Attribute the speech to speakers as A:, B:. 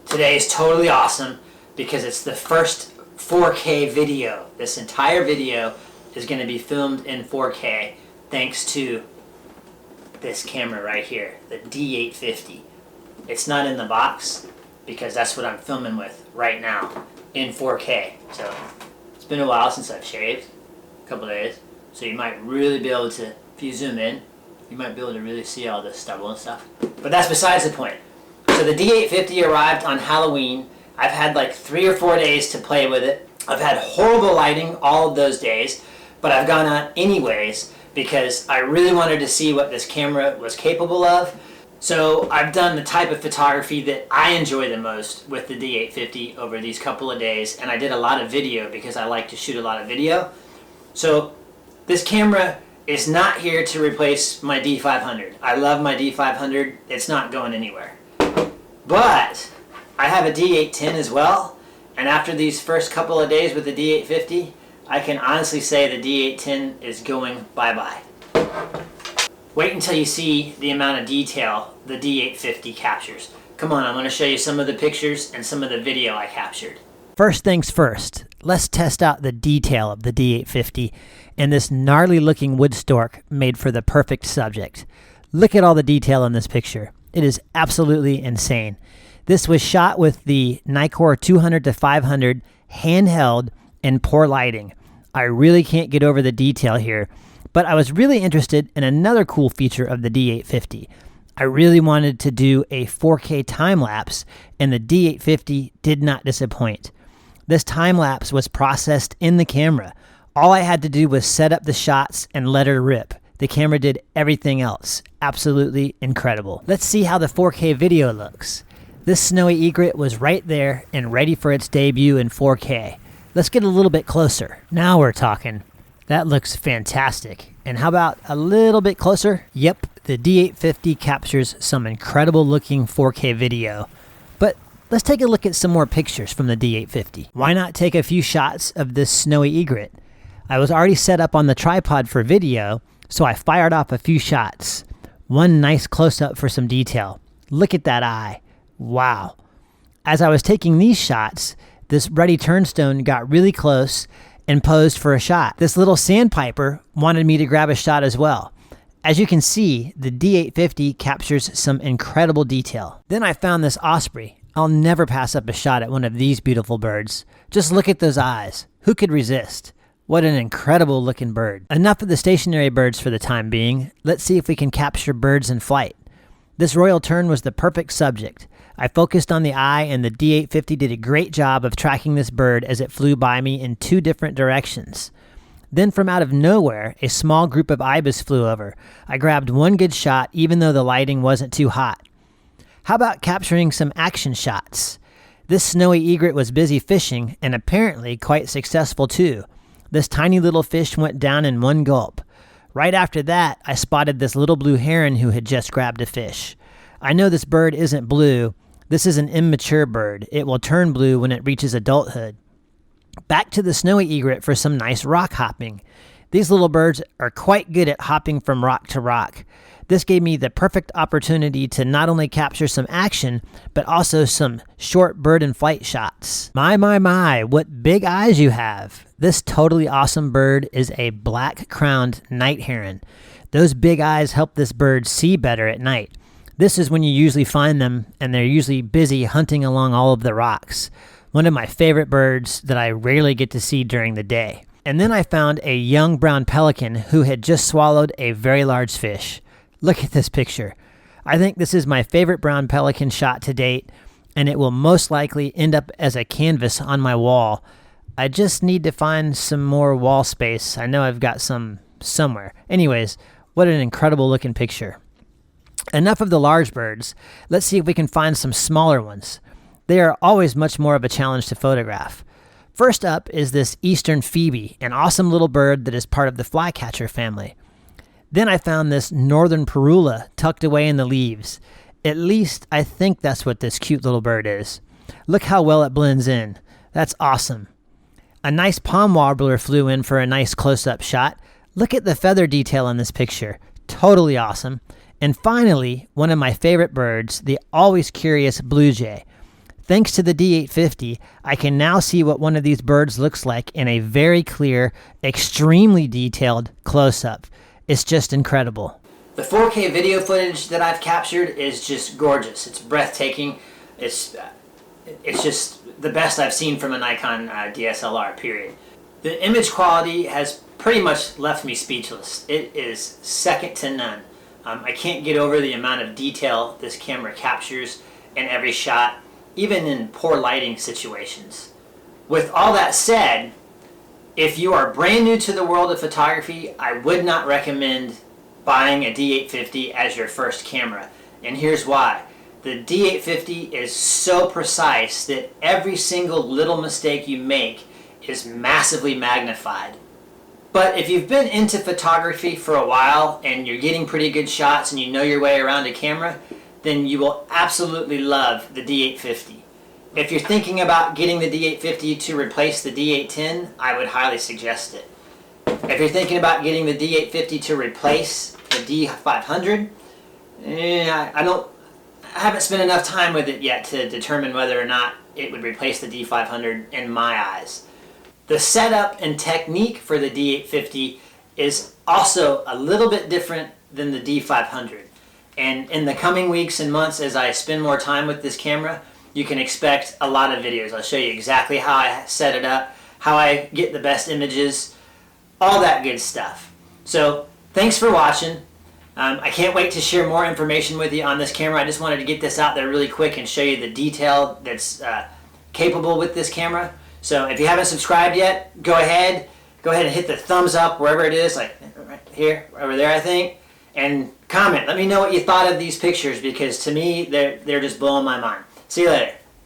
A: Today is totally awesome because it's the first 4K video. This entire video is going to be filmed in 4K thanks to this camera right here, the D850. It's not in the box because that's what I'm filming with right now in 4K. So it's been a while since I've shaved, a couple days. So you might really be able to, if you zoom in, you might be able to really see all the stubble and stuff. But that's besides the point. So the D850 arrived on Halloween. I've had like 3 or 4 days to play with it. I've had horrible lighting all of those days, but I've gone out anyways because I really wanted to see what this camera was capable of. So I've done the type of photography that I enjoy the most with the D850 over these couple of days, and I did a lot of video because I like to shoot a lot of video. So this camera is not here to replace my D500. I love my D500. It's not going anywhere. But I have a D810 as well, and after these first couple of days with the D850, I can honestly say the D810 is going bye-bye. Wait until you see the amount of detail the D850 captures. Come on, I'm going to show you some of the pictures and some of the video I captured. First things first, let's test out the detail of the D850 and this gnarly looking wood stork made for the perfect subject. Look at all the detail in this picture. It is absolutely insane. This was shot with the Nikon 200-500 handheld and poor lighting. I really can't get over the detail here, but I was really interested in another cool feature of the D850. I really wanted to do a 4K time-lapse, and the D850 did not disappoint. This time-lapse was processed in the camera. All I had to do was set up the shots and let her rip. The camera did everything else. Absolutely incredible. Let's see how the 4K video looks. This snowy egret was right there and ready for its debut in 4K. Let's get a little bit closer. Now we're talking. That looks fantastic. And how about a little bit closer? Yep, the D850 captures some incredible looking 4K video. But let's take a look at some more pictures from the D850. Why not take a few shots of this snowy egret? I was already set up on the tripod for video, so I fired off a few shots. One nice close-up for some detail. Look at that eye. Wow. As I was taking these shots, this ruddy turnstone got really close and posed for a shot. This little sandpiper wanted me to grab a shot as well. As you can see, the D850 captures some incredible detail. Then I found this osprey. I'll never pass up a shot at one of these beautiful birds. Just look at those eyes. Who could resist? What an incredible looking bird. Enough of the stationary birds for the time being. Let's see if we can capture birds in flight. This royal tern was the perfect subject. I focused on the eye, and the D850 did a great job of tracking this bird as it flew by me in 2 different directions. Then from out of nowhere, a small group of ibis flew over. I grabbed one good shot even though the lighting wasn't too hot. How about capturing some action shots? This snowy egret was busy fishing and apparently quite successful too. This tiny little fish went down in one gulp. Right after that, I spotted this little blue heron who had just grabbed a fish. I know this bird isn't blue. This is an immature bird. It will turn blue when it reaches adulthood. Back to the snowy egret for some nice rock hopping. These little birds are quite good at hopping from rock to rock. This gave me the perfect opportunity to not only capture some action, but also some short bird in flight shots. My, what big eyes you have. This totally awesome bird is a black-crowned night heron. Those big eyes help this bird see better at night. This is when you usually find them, and they're usually busy hunting along all of the rocks. One of my favorite birds that I rarely get to see during the day. And then I found a young brown pelican who had just swallowed a very large fish. Look at this picture. I think this is my favorite brown pelican shot to date, and it will most likely end up as a canvas on my wall. I just need to find some more wall space. I know I've got some somewhere. Anyways, what an incredible looking picture. Enough of the large birds. Let's see if we can find some smaller ones. They are always much more of a challenge to photograph. First up is this eastern phoebe, an awesome little bird that is part of the flycatcher family. Then I found this northern parula tucked away in the leaves. At least I think that's what this cute little bird is. Look how well it blends in. That's awesome. A nice palm warbler flew in for a nice close-up shot. Look at the feather detail in this picture. Totally awesome. And finally, one of my favorite birds, the always curious blue jay.
B: Thanks to the D850, I can now see what one of these birds looks like in a very clear, extremely detailed close-up. It's just incredible.
A: The 4K video footage that I've captured is just gorgeous. It's breathtaking. It's just the best I've seen from a Nikon DSLR, period. The image quality has pretty much left me speechless. It is second to none. I can't get over the amount of detail this camera captures in every shot, even in poor lighting situations. With all that said, if you are brand new to the world of photography, I would not recommend buying a D850 as your first camera. And here's why. The D850 is so precise that every single little mistake you make is massively magnified. But if you've been into photography for a while and you're getting pretty good shots and you know your way around a camera, then you will absolutely love the D850. If you're thinking about getting the D850 to replace the D810, I would highly suggest it. If you're thinking about getting the D850 to replace the D500, I haven't spent enough time with it yet to determine whether or not it would replace the D500 in my eyes. The setup and technique for the D850 is also a little bit different than the D500. And in the coming weeks and months, as I spend more time with this camera, you can expect a lot of videos. I'll show you exactly how I set it up, how I get the best images, all that good stuff. So thanks for watching. I can't wait to share more information with you on this camera. I just wanted to get this out there really quick and show you the detail that's capable with this camera. So if you haven't subscribed yet, go ahead and hit the thumbs up wherever it is, like right here, over there I think, and comment. Let me know what you thought of these pictures, because to me they're just blowing my mind. See you later.